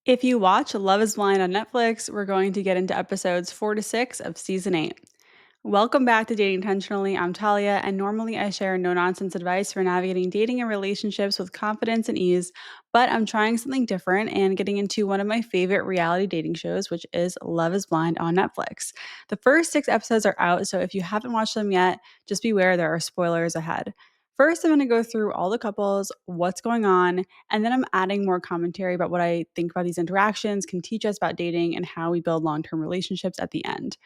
If you watch Love is Blind on Netflix, we're going to get into episodes 4 to 6 of season 8. Welcome back to Dating Intentionally. I'm Talia, and normally I share no nonsense advice for navigating dating and relationships with confidence and ease, but I'm trying something different and getting into one of my favorite reality dating shows, which is Love is Blind on Netflix. The first 6 episodes are out, so if you haven't watched them yet, just beware there are spoilers ahead. First, I'm going to go through all the couples, what's going on, and then I'm adding more commentary about what I think about these interactions can teach us about dating and how we build long term relationships at the end.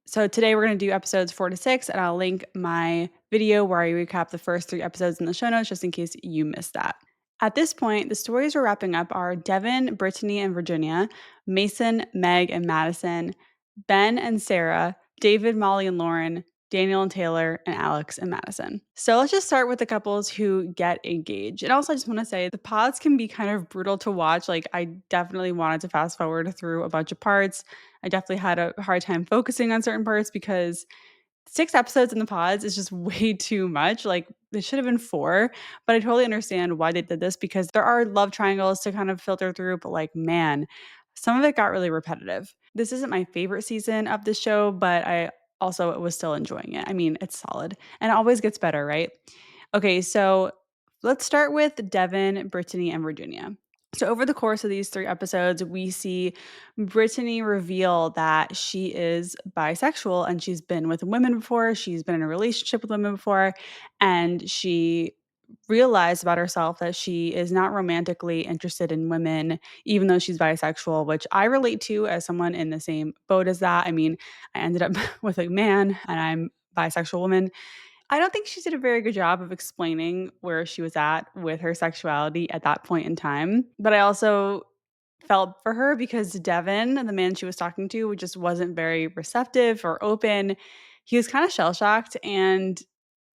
So today we're going to do episodes 4 to 6, and I'll link my video where I recap the first 3 episodes in the show notes just in case you missed that. At this point, the stories we're wrapping up are Devin, Brittany, and Virginia, Mason, Meg, and Madison, Ben and Sara, David, Molly, and Lauren, Daniel and Taylor, and Alex and Madison. So let's just start with the couples who get engaged. And also, I just want to say the pods can be kind of brutal to watch. Like, I definitely wanted to fast forward through a bunch of parts. I definitely had a hard time focusing on certain parts because 6 episodes in the pods is just way too much. Like, there should have been 4, but I totally understand why they did this because there are love triangles to kind of filter through, but like, man, some of it got really repetitive. This isn't my favorite season of the show, but I also was still enjoying it. I mean, it's solid and it always gets better, right? Okay, so let's start with Devin, Brittany, and Virginia. So, over the course of these 3 episodes, we see Brittany reveal that she is bisexual and she's been with women before. She's been in a relationship with women before. And she realized about herself that she is not romantically interested in women, even though she's bisexual, which I relate to as someone in the same boat as that. I mean, I ended up with a man and I'm bisexual woman. I don't think she did a very good job of explaining where she was at with her sexuality at that point in time. But I also felt for her because Devin, the man she was talking to, just wasn't very receptive or open. He was kind of shell shocked, and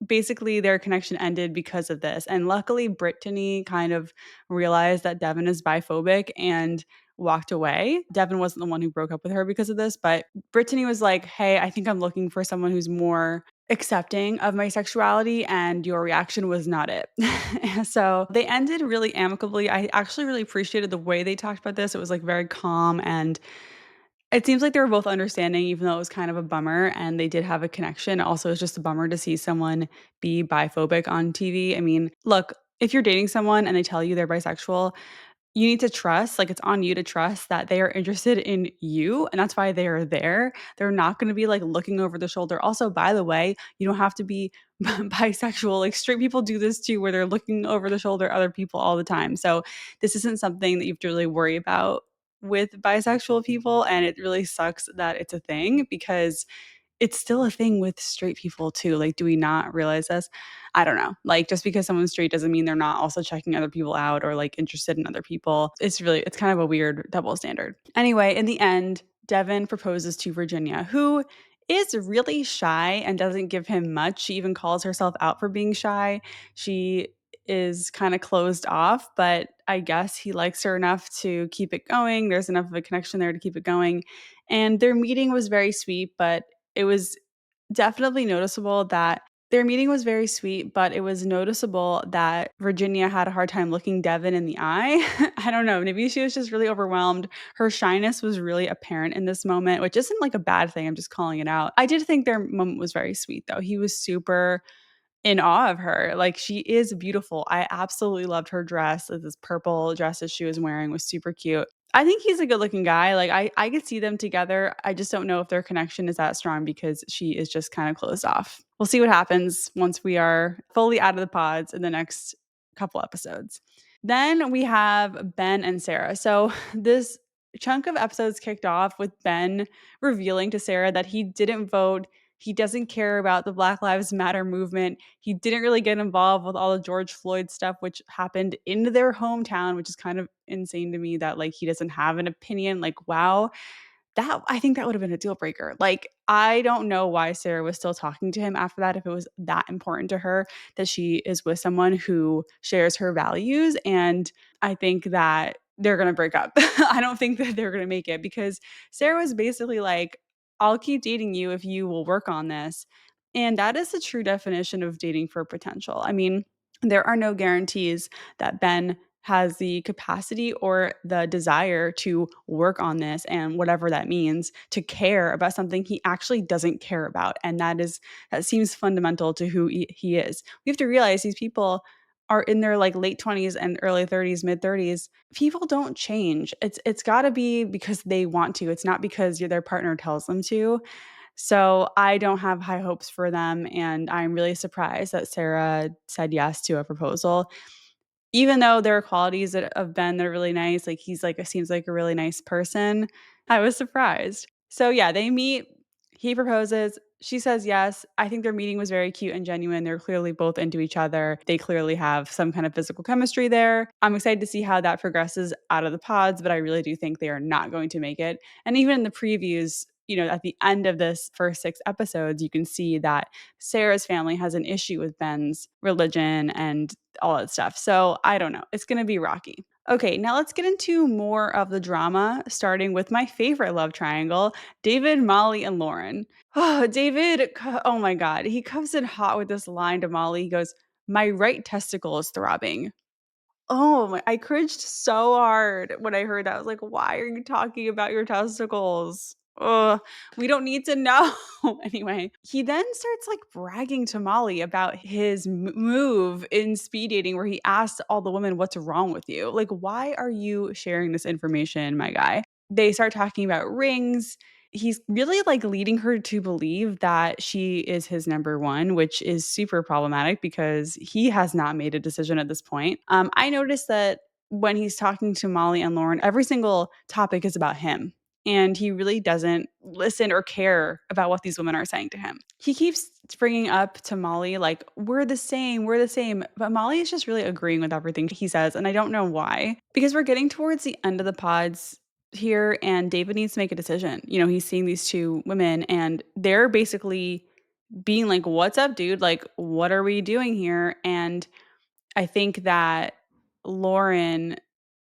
basically their connection ended because of this. And luckily, Brittany kind of realized that Devin is biphobic and walked away. Devin wasn't the one who broke up with her because of this, but Brittany was like, "Hey, I think I'm looking for someone who's more accepting of my sexuality, and your reaction was not it." So they ended really amicably. I actually really appreciated the way they talked about this. It was like very calm, and it seems like they were both understanding, even though it was kind of a bummer and they did have a connection. Also, it's just a bummer to see someone be biphobic on TV. I mean, look, if you're dating someone and they tell you they're bisexual, you need to trust, like, it's on you to trust that they are interested in you, and that's why they are there. They're not gonna be, like, looking over the shoulder. Also, by the way, you don't have to be bisexual. Like, straight people do this too, where they're looking over the shoulder at other people all the time. So, this isn't something that you have to really worry about with bisexual people, and it really sucks that it's a thing because it's still a thing with straight people too. Like, do we not realize this? I don't know. Like, just because someone's straight doesn't mean they're not also checking other people out or like interested in other people. It's kind of a weird double standard. Anyway, in the end, Devin proposes to Virginia, who is really shy and doesn't give him much. She even calls herself out for being shy. She is kind of closed off, but I guess he likes her enough to keep it going. There's enough of a connection there to keep it going. And their meeting was very sweet, but it was definitely noticeable that their meeting was very sweet, but it was noticeable that Virginia had a hard time looking Devin in the eye. I don't know. Maybe she was just really overwhelmed. Her shyness was really apparent in this moment, which isn't like a bad thing. I'm just calling it out. I did think their moment was very sweet, though. He was super in awe of her. Like, she is beautiful. I absolutely loved her dress. This purple dress that she was wearing was super cute. I think he's a good-looking guy. Like, I could see them together. I just don't know if their connection is that strong because she is just kind of closed off. We'll see what happens once we are fully out of the pods in the next couple episodes. Then we have Ben and Sara. So this chunk of episodes kicked off with Ben revealing to Sara that he didn't vote. He doesn't care about the Black Lives Matter movement. He didn't really get involved with all the George Floyd stuff, which happened in their hometown, which is kind of insane to me that like he doesn't have an opinion. Like, wow, that I think that would have been a deal breaker. Like, I don't know why Sara was still talking to him after that if it was that important to her that she is with someone who shares her values. And I think that they're going to break up. I don't think that they're going to make it because Sara was basically like, "I'll keep dating you if you will work on this." And that is the true definition of dating for potential. I mean, there are no guarantees that Ben has the capacity or the desire to work on this and whatever that means, to care about something he actually doesn't care about. And that seems fundamental to who he is. We have to realize these people are in their like late 20s and early 30s, mid 30s. People don't change. It's got to be because they want to. It's not because their partner tells them to. So I don't have high hopes for them, and I'm really surprised that Sara said yes to a proposal. Even though there are qualities of Ben that are really nice, like he's like seems like a really nice person, I was surprised. So yeah, they meet, he proposes, she says yes. I think their meeting was very cute and genuine. They're clearly both into each other. They clearly have some kind of physical chemistry there. I'm excited to see how that progresses out of the pods, but I really do think they are not going to make it. And even in the previews, at the end of this first 6 episodes, you can see that Sarah's family has an issue with Ben's religion and all that stuff. So I don't know. It's going to be rocky. Okay, now let's get into more of the drama, starting with my favorite love triangle, David, Molly, and Lauren. Oh, David, oh my God. He comes in hot with this line to Molly. He goes, "My right testicle is throbbing." Oh my, I cringed so hard when I heard that. I was like, "Why are you talking about your testicles? Ugh, we don't need to know." Anyway, he then starts like bragging to Molly about his move in speed dating where he asks all the women, "What's wrong with you?" Like, why are you sharing this information, my guy? They start talking about rings. He's really like leading her to believe that she is his number one, which is super problematic because he has not made a decision at this point. I noticed that when he's talking to Molly and Lauren, every single topic is about him. And he really doesn't listen or care about what these women are saying to him. He keeps bringing up to Molly, like, we're the same, we're the same. But Molly is just really agreeing with everything he says. And I don't know why. Because we're getting towards the end of the pods here, and David needs to make a decision. He's seeing these 2 women and they're basically being like, "What's up, dude? Like, what are we doing here?" And I think that Lauren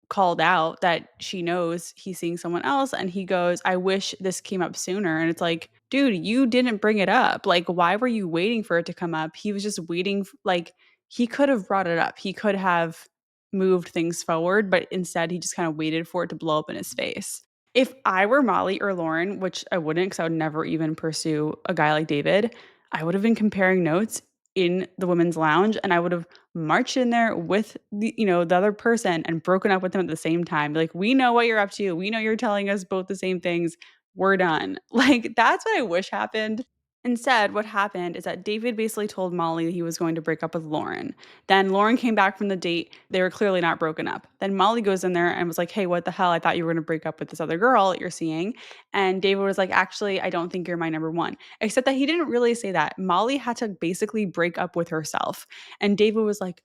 called out that she knows he's seeing someone else, and he goes, "I wish this came up sooner." And it's like, dude, you didn't bring it up. Like, why were you waiting for it to come up? He was just waiting. Like, he could have brought it up. He could have moved things forward, but instead he just kind of waited for it to blow up in his face. If I were Molly or Lauren, which I wouldn't because I would never even pursue a guy like David, I would have been comparing notes in the women's lounge, and I would have marched in there with the other person and broken up with them at the same time. Like, we know what you're up to. We know you're telling us both the same things. We're done. Like, that's what I wish happened. Instead, what happened is that David basically told Molly he was going to break up with Lauren. Then Lauren came back from the date. They were clearly not broken up. Then Molly goes in there and was like, "Hey, what the hell? I thought you were going to break up with this other girl you're seeing." And David was like, "Actually, I don't think you're my number one." Except that he didn't really say that. Molly had to basically break up with herself. And David was like,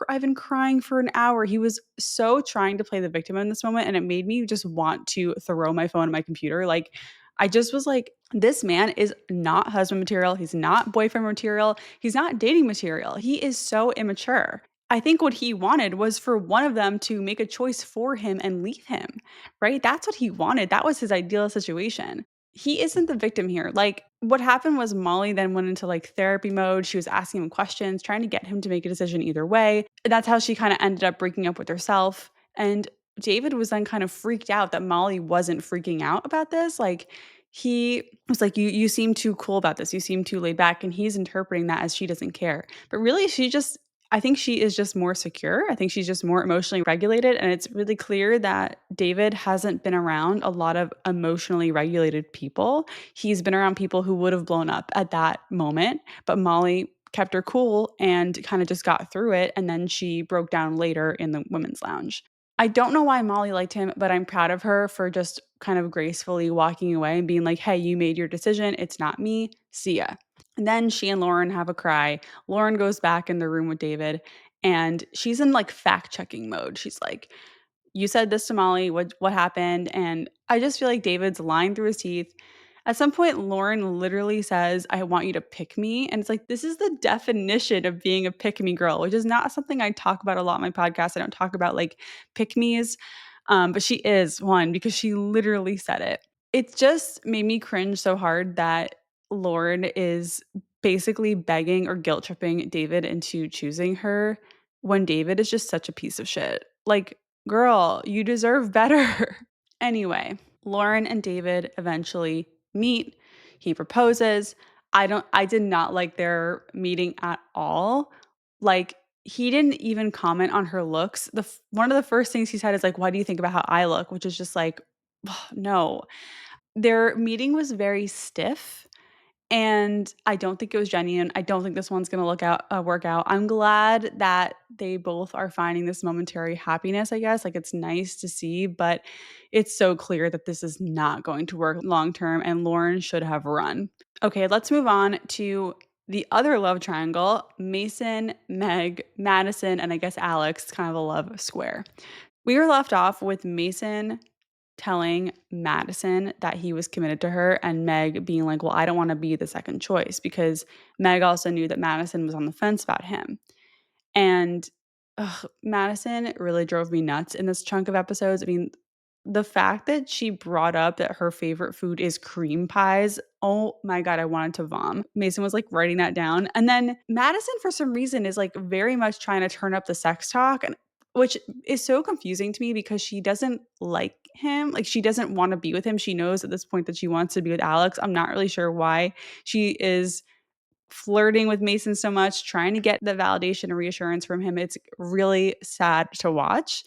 I've been crying for an hour. He was so trying to play the victim in this moment. And it made me just want to throw my phone at my computer. Like, I just was like, this man is not husband material. He's not boyfriend material. He's not dating material. He is so immature. I think what he wanted was for one of them to make a choice for him and leave him, right? That's what he wanted. That was his ideal situation. He isn't the victim here. Like, what happened was Molly then went into like therapy mode. She was asking him questions, trying to get him to make a decision either way. That's how she kind of ended up breaking up with herself. And David was then kind of freaked out that Molly wasn't freaking out about this. Like, he was like, you seem too cool about this. You seem too laid back. And he's interpreting that as she doesn't care. But really, I think she is just more secure. I think she's just more emotionally regulated. And it's really clear that David hasn't been around a lot of emotionally regulated people. He's been around people who would have blown up at that moment. But Molly kept her cool and kind of just got through it. And then she broke down later in the women's lounge. I don't know why Molly liked him, but I'm proud of her for just kind of gracefully walking away and being like, "Hey, you made your decision. It's not me. See ya." And then she and Lauren have a cry. Lauren goes back in the room with David and she's in like fact checking mode. She's like, "You said this to Molly. What happened?" And I just feel like David's lying through his teeth. At some point, Lauren literally says, "I want you to pick me." And it's like, this is the definition of being a pick me girl, which is not something I talk about a lot on my podcast. I don't talk about like pick me's, but she is one because she literally said it. It just made me cringe so hard that Lauren is basically begging or guilt tripping David into choosing her when David is just such a piece of shit. Like, girl, you deserve better. Anyway, Lauren and David eventually meet. He proposes. I did not like their meeting at all. Like, he didn't even comment on her looks. One of the first things he said is like, "Why do you think about how I look?" Which is just like, no. Their meeting was very stiff, and I don't think it was genuine. I don't think this one's gonna work out. I'm glad that they both are finding this momentary happiness, I guess. Like, it's nice to see, but it's so clear that this is not going to work long term, and Lauren should have run. Okay, let's move on to the other love triangle: Mason, Meg, Madison, and I guess Alex. It's kind of a love square. We were left off with Mason telling Madison that he was committed to her, and Meg being like, "Well, I don't wanna be the second choice," because Meg also knew that Madison was on the fence about him. And, Madison really drove me nuts in this chunk of episodes. I mean, the fact that she brought up that her favorite food is cream pies, oh my god, I wanted to vom. Mason was, like, writing that down, and then Madison, for some reason, is, like, very much trying to turn up the sex talk, and which is so confusing to me because she doesn't like him, like, she doesn't wanna be with him. She knows at this point that she wants to be with Alex. I'm not really sure why she is flirting with Mason so much, trying to get the validation and reassurance from him. It's really sad to watch.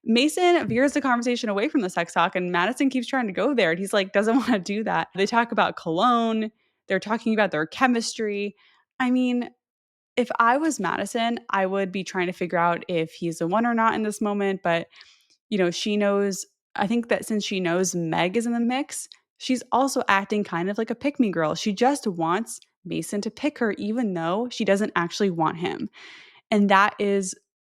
Mason veers the conversation away from the sex talk, and Madison keeps trying to go there. And he's like, doesn't want to do that. They talk about cologne. They're talking about their chemistry. I mean, if I was Madison, I would be trying to figure out if he's the one or not in this moment. But, she knows, I think that since she knows Meg is in the mix, she's also acting kind of like a pick me girl. She just wants Mason to pick her, even though she doesn't actually want him. And that is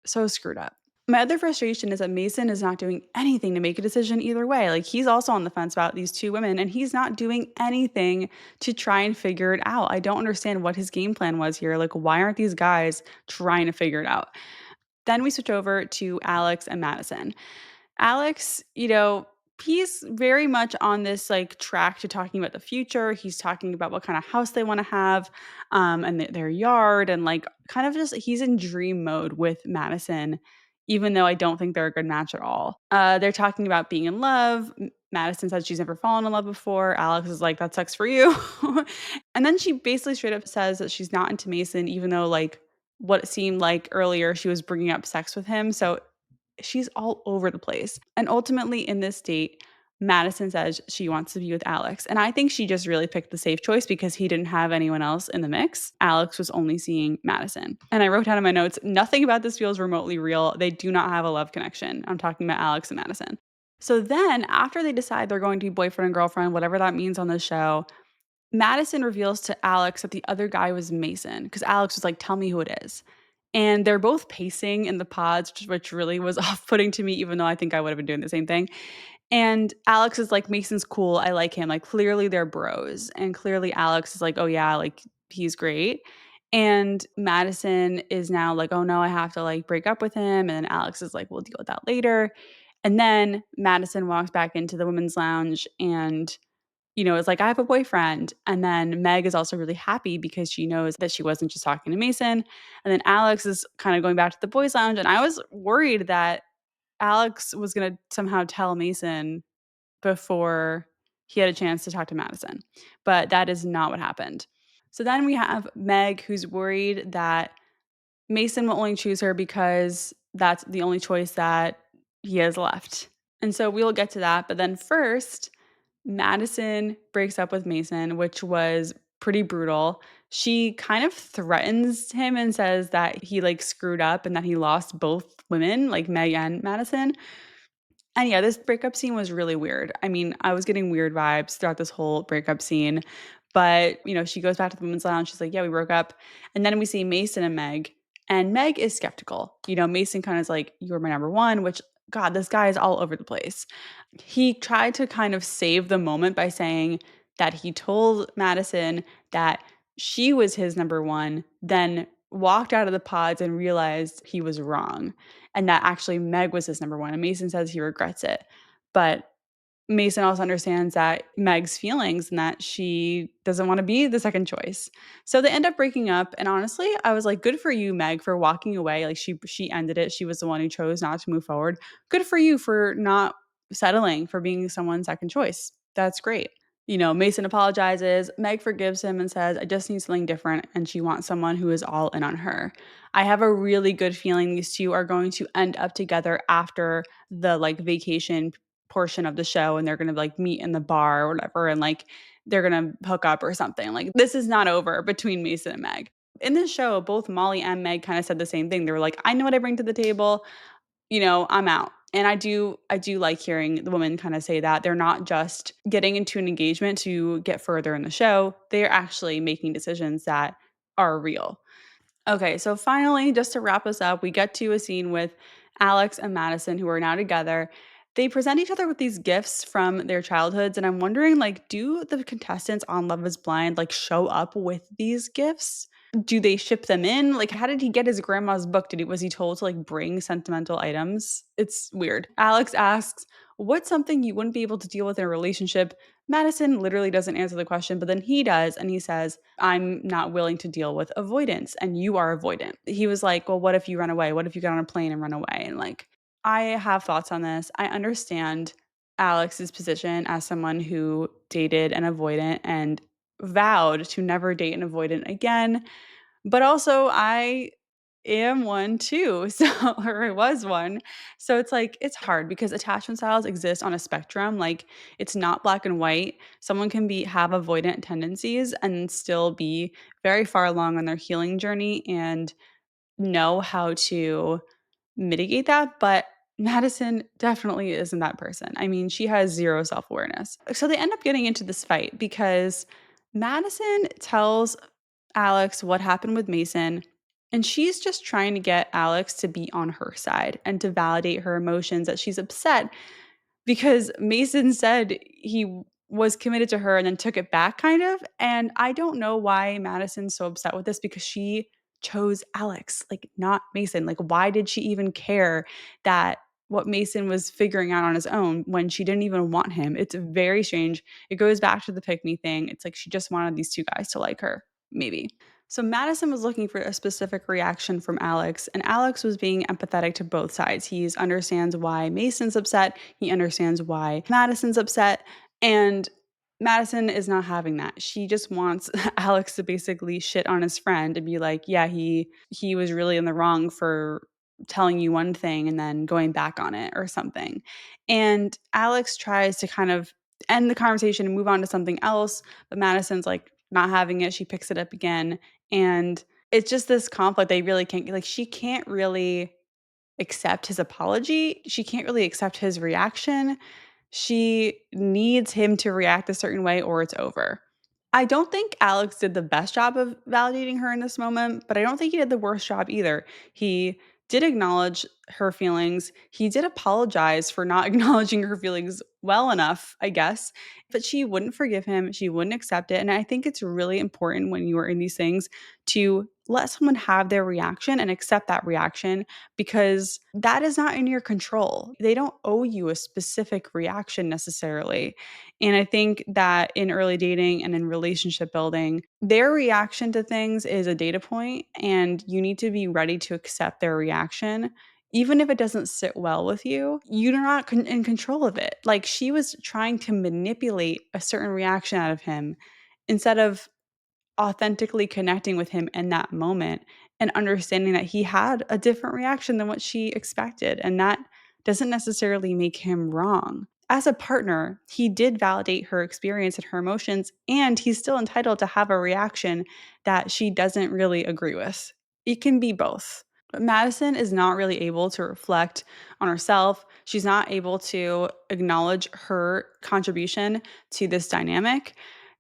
so screwed up. My other frustration is that Mason is not doing anything to make a decision either way. Like, he's also on the fence about these two women, and he's not doing anything to try and figure it out. I don't understand what his game plan was here. Like, why aren't these guys trying to figure it out? Then we switch over to Alex and Madison. Alex, he's very much on this like track to talking about the future. He's talking about what kind of house they want to have, and their yard, and like kind of just he's in dream mode with Madison, even though I don't think they're a good match at all. They're talking about being in love. Madison says she's never fallen in love before. Alex is like, that sucks for you. And then she basically straight up says that she's not into Mason, even though like what it seemed like earlier she was bringing up sex with him. So she's all over the place. And ultimately, in this date, Madison says she wants to be with Alex. And I think she just really picked the safe choice because he didn't have anyone else in the mix. Alex was only seeing Madison. And I wrote down in my notes, nothing about this feels remotely real. They do not have a love connection. I'm talking about Alex and Madison. So then, after they decide they're going to be boyfriend and girlfriend, whatever that means on the show, Madison reveals to Alex that the other guy was Mason because Alex was like, tell me who it is. And they're both pacing in the pods, which really was off putting to me, even though I think I would have been doing the same thing. And Alex is like, Mason's cool. I like him. Like, clearly they're bros. And clearly Alex is like, oh, yeah, like he's great. And Madison is now like, oh, no, I have to like break up with him. And then Alex is like, we'll deal with that later. And then Madison walks back into the women's lounge and is like, I have a boyfriend. And then Meg is also really happy because she knows that she wasn't just talking to Mason. And then Alex is kind of going back to the boys' lounge. And I was worried that Alex was going to somehow tell Mason before he had a chance to talk to Madison. But that is not what happened. So then we have Meg, who's worried that Mason will only choose her because that's the only choice that he has left. And so we'll get to that. But then first, Madison breaks up with Mason, which was pretty brutal. She kind of threatens him and says that he like screwed up and that he lost both women, like Meg and Madison. And yeah, this breakup scene was really weird. I mean, I was getting weird vibes throughout this whole breakup scene. But, she goes back to the women's lounge. She's like, yeah, we broke up. And then we see Mason and Meg. And Meg is skeptical. Mason kind of is like, you were my number one, which, God, this guy is all over the place. He tried to kind of save the moment by saying that he told Madison that she was his number one, then walked out of the pods and realized he was wrong and that actually Meg was his number one. And Mason says he regrets it. But Mason also understands that Meg's feelings and that she doesn't want to be the second choice. So they end up breaking up. And honestly, I was like, good for you, Meg, for walking away. Like she ended it. She was the one who chose not to move forward. Good for you for not settling for being someone's second choice. That's great. Mason apologizes. Meg forgives him and says, I just need something different. And she wants someone who is all in on her. I have a really good feeling these two are going to end up together after the like vacation portion of the show, and they're gonna like meet in the bar or whatever, and like they're gonna hook up or something. Like this is not over between Mason and Meg. In this show, both Molly and Meg kind of said the same thing. They were like, I know what I bring to the table, I'm out. And I do like hearing the women kind of say that they're not just getting into an engagement to get further in the show. They're actually making decisions that are real. Okay, so finally, just to wrap us up, we get to a scene with Alex and Madison, who are now together. They present each other with these gifts from their childhoods, and I'm wondering, like, do the contestants on Love Is Blind like show up with these gifts? Do they ship them in? Like, how did he get his grandma's book? Was he told to like bring sentimental items? It's weird. Alex asks, "What's something you wouldn't be able to deal with in a relationship?" Madison literally doesn't answer the question, but then he does, and he says, I'm not willing to deal with avoidance, and you are avoidant. He was like, well, what if you run away? What if you get on a plane and run away? And like, I have thoughts on this. I understand Alex's position as someone who dated an avoidant and vowed to never date an avoidant again. But also, I am one too. So, or I was one. So it's like, it's hard because attachment styles exist on a spectrum. Like, it's not black and white. Someone can have avoidant tendencies and still be very far along on their healing journey and know how to mitigate that. But Madison definitely isn't that person. I mean, she has zero self awareness. So they end up getting into this fight because Madison tells Alex what happened with Mason, and she's just trying to get Alex to be on her side and to validate her emotions that she's upset because Mason said he was committed to her and then took it back kind of. And I don't know why Madison's so upset with this because she chose Alex, like not Mason. Like why did she even care that what Mason was figuring out on his own when she didn't even want him? It's very strange. It goes back to the pick me thing. It's like she just wanted these two guys to like her, maybe. So Madison was looking for a specific reaction from Alex, and Alex was being empathetic to both sides. He understands why Mason's upset, he understands why Madison's upset, and Madison is not having that. She just wants Alex to basically shit on his friend and be like, "Yeah, he was really in the wrong for telling you one thing and then going back on it or something." And Alex tries to kind of end the conversation and move on to something else, but Madison's like not having it. She picks it up again, and it's just this conflict. They really can't like she can't really accept his apology. She can't really accept his reaction. She needs him to react a certain way or it's over. I don't think Alex did the best job of validating her in this moment, but I don't think he did the worst job either. He did acknowledge her feelings. He did apologize for not acknowledging her feelings well enough, I guess, but she wouldn't forgive him. She wouldn't accept it. And I think it's really important when you are in these things to let someone have their reaction and accept that reaction because that is not in your control. They don't owe you a specific reaction necessarily. And I think that in early dating and in relationship building, their reaction to things is a data point, and you need to be ready to accept their reaction. Even if it doesn't sit well with you, you're not in control of it. Like she was trying to manipulate a certain reaction out of him instead of authentically connecting with him in that moment and understanding that he had a different reaction than what she expected. And that doesn't necessarily make him wrong. As a partner, he did validate her experience and her emotions, and he's still entitled to have a reaction that she doesn't really agree with. It can be both. But Madison is not really able to reflect on herself. She's not able to acknowledge her contribution to this dynamic.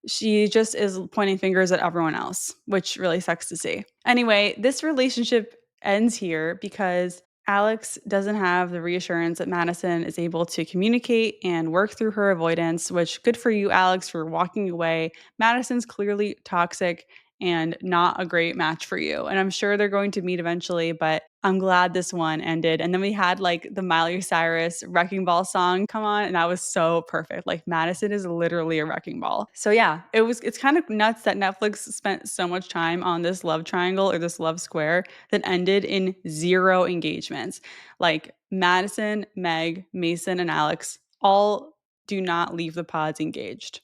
She just is pointing fingers at everyone else, which really sucks to see. Anyway, this relationship ends here because Alex doesn't have the reassurance that Madison is able to communicate and work through her avoidance, which good for you, Alex, for walking away. Madison's clearly toxic and not a great match for you. And I'm sure they're going to meet eventually, but I'm glad this one ended. And then we had like the Miley Cyrus Wrecking Ball song come on, and that was so perfect. Like Madison is literally a wrecking ball. So yeah, it's kind of nuts that Netflix spent so much time on this love triangle or this love square that ended in zero engagements. Like Madison, Meg, Mason, and Alex all do not leave the pods engaged.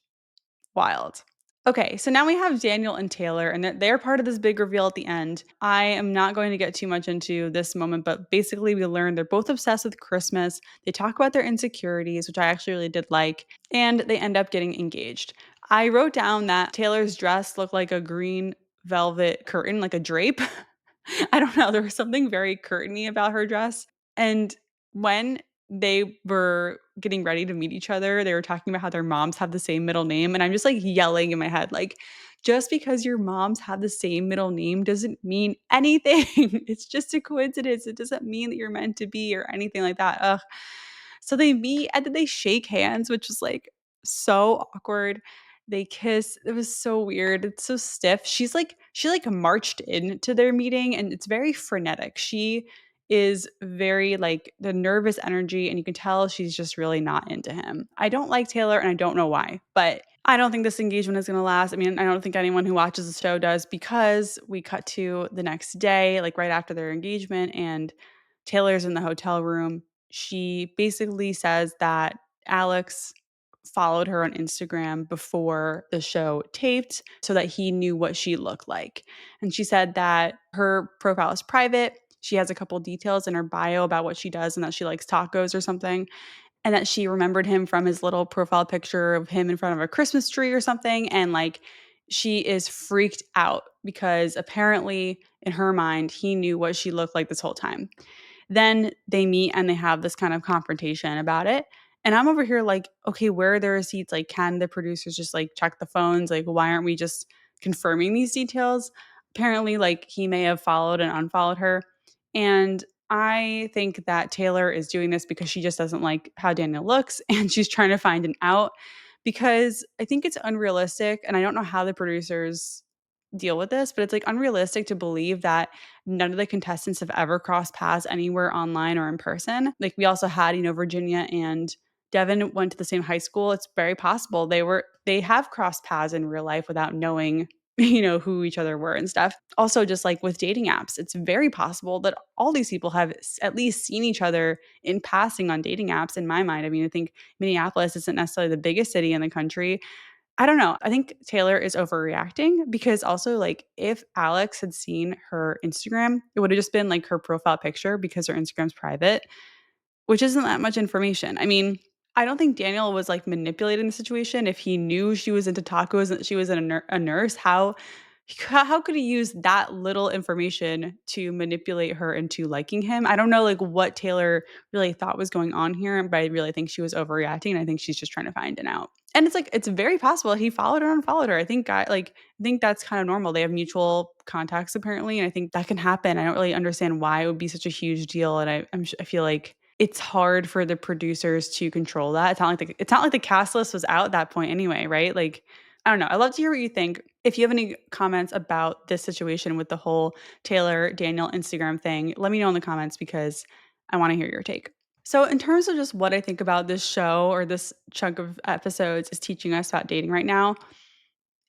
Wild. Okay, so now we have Daniel and Taylor, and they're part of this big reveal at the end. I am not going to get too much into this moment, but basically, we learned they're both obsessed with Christmas. They talk about their insecurities, which I actually really did like, and they end up getting engaged. I wrote down that Taylor's dress looked like a green velvet curtain, like a drape. I don't know. There was something very curtainy about her dress. And when they were getting ready to meet each other, they were talking about how their moms have the same middle name. And I'm just like yelling in my head, like, just because your moms have the same middle name doesn't mean anything. It's just a coincidence. It doesn't mean that you're meant to be or anything like that. Ugh. So they meet and then they shake hands, which is like so awkward. They kiss. It was so weird. It's so stiff. She marched into their meeting and it's very frenetic. She is very like the nervous energy and you can tell she's just really not into him. I don't like Taylor and I don't know why, but I don't think this engagement is going to last. I mean, I don't think anyone who watches the show does because we cut to the next day, like right after their engagement, and Taylor's in the hotel room. She basically says that Alex followed her on Instagram before the show taped so that he knew what she looked like. And she said that her profile is private. She has a couple details in her bio about what she does and that she likes tacos or something. And that she remembered him from his little profile picture of him in front of a Christmas tree or something. And like, she is freaked out because apparently, in her mind, he knew what she looked like this whole time. Then they meet and they have this kind of confrontation about it. And I'm over here like, okay, where are the receipts? Like, can the producers just like check the phones? Like, why aren't we just confirming these details? Apparently, like, he may have followed and unfollowed her. And I think that Taylor is doing this because she just doesn't like how Daniel looks and she's trying to find an out because I think it's unrealistic. And I don't know how the producers deal with this, but it's like unrealistic to believe that none of the contestants have ever crossed paths anywhere online or in person. Like we also had, Virginia and Devin went to the same high school. It's very possible they have crossed paths in real life without knowing, who each other were and stuff. Also, just like with dating apps, it's very possible that all these people have at least seen each other in passing on dating apps in my mind. I mean, I think Minneapolis isn't necessarily the biggest city in the country. I don't know. I think Taylor is overreacting because also, like, if Alex had seen her Instagram, it would have just been like her profile picture because her Instagram's private, which isn't that much information. I mean, I don't think Daniel was like manipulating the situation. If he knew she was into tacos and that she was a nurse, how could he use that little information to manipulate her into liking him? I don't know like what Taylor really thought was going on here, but I really think she was overreacting and I think she's just trying to find an out. And it's like it's very possible he followed her and unfollowed her. I think that's kind of normal. They have mutual contacts apparently, and I think that can happen. I don't really understand why it would be such a huge deal, and I feel like it's hard for the producers to control that. It's not like the cast list was out at that point anyway, right? Like I don't know. I'd love to hear what you think. If you have any comments about this situation with the whole Taylor Daniel Instagram thing, let me know in the comments because I want to hear your take. So, in terms of just what I think about this show or this chunk of episodes is teaching us about dating right now,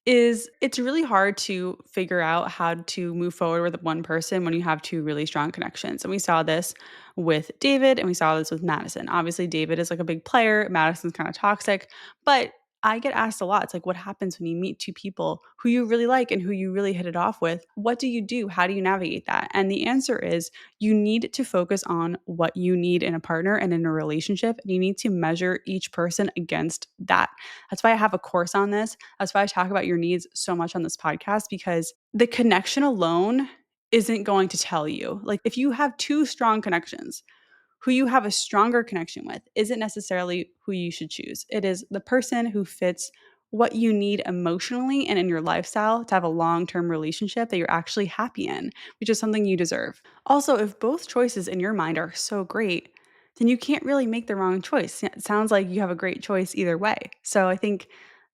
is it's really hard to figure out how to move forward with one person when you have two really strong connections. And we saw this with David and we saw this with Madison. Obviously, David is like a big player, Madison's kind of toxic, but I get asked a lot. It's like, what happens when you meet two people who you really like and who you really hit it off with? What do you do? How do you navigate that? And the answer is you need to focus on what you need in a partner and in a relationship. And you need to measure each person against that. That's why I have a course on this. That's why I talk about your needs so much on this podcast because the connection alone isn't going to tell you. Like, if you have two strong connections, who you have a stronger connection with isn't necessarily who you should choose. It is the person who fits what you need emotionally and in your lifestyle to have a long term relationship that you're actually happy in, which is something you deserve. Also, if both choices in your mind are so great, then you can't really make the wrong choice. It sounds like you have a great choice either way. So I think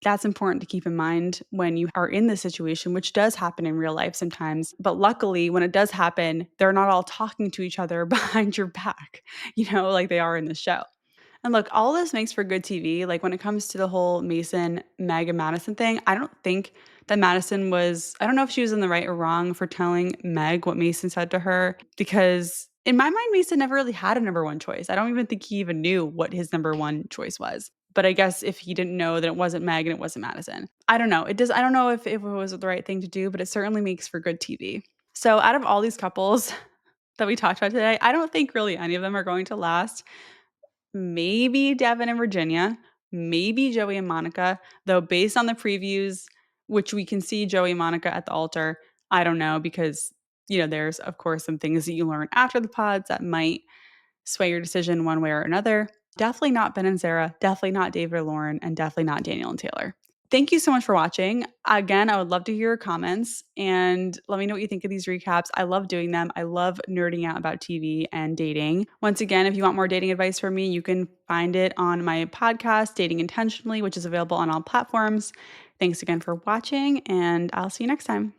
That's important to keep in mind when you are in this situation, which does happen in real life sometimes. But luckily, when it does happen, they're not all talking to each other behind your back, like they are in the show. And look, all this makes for good TV. Like when it comes to the whole Mason, Meg, and Madison thing, I don't think that I don't know if she was in the right or wrong for telling Meg what Mason said to her, because in my mind, Mason never really had a number one choice. I don't even think he even knew what his number one choice was. But I guess if he didn't know, then it wasn't Meg and it wasn't Madison. I don't know. I don't know if it was the right thing to do, but it certainly makes for good TV. So out of all these couples that we talked about today, I don't think really any of them are going to last. Maybe Devin and Virginia, maybe Joey and Monica, though based on the previews, which we can see Joey and Monica at the altar, I don't know because, there's of course some things that you learn after the pods that might sway your decision one way or another. Definitely not Ben and Sara, definitely not David or Lauren, and definitely not Daniel and Taylor. Thank you so much for watching. Again, I would love to hear your comments and let me know what you think of these recaps. I love doing them. I love nerding out about TV and dating. Once again, if you want more dating advice from me, you can find it on my podcast, Dating Intentionally, which is available on all platforms. Thanks again for watching, and I'll see you next time.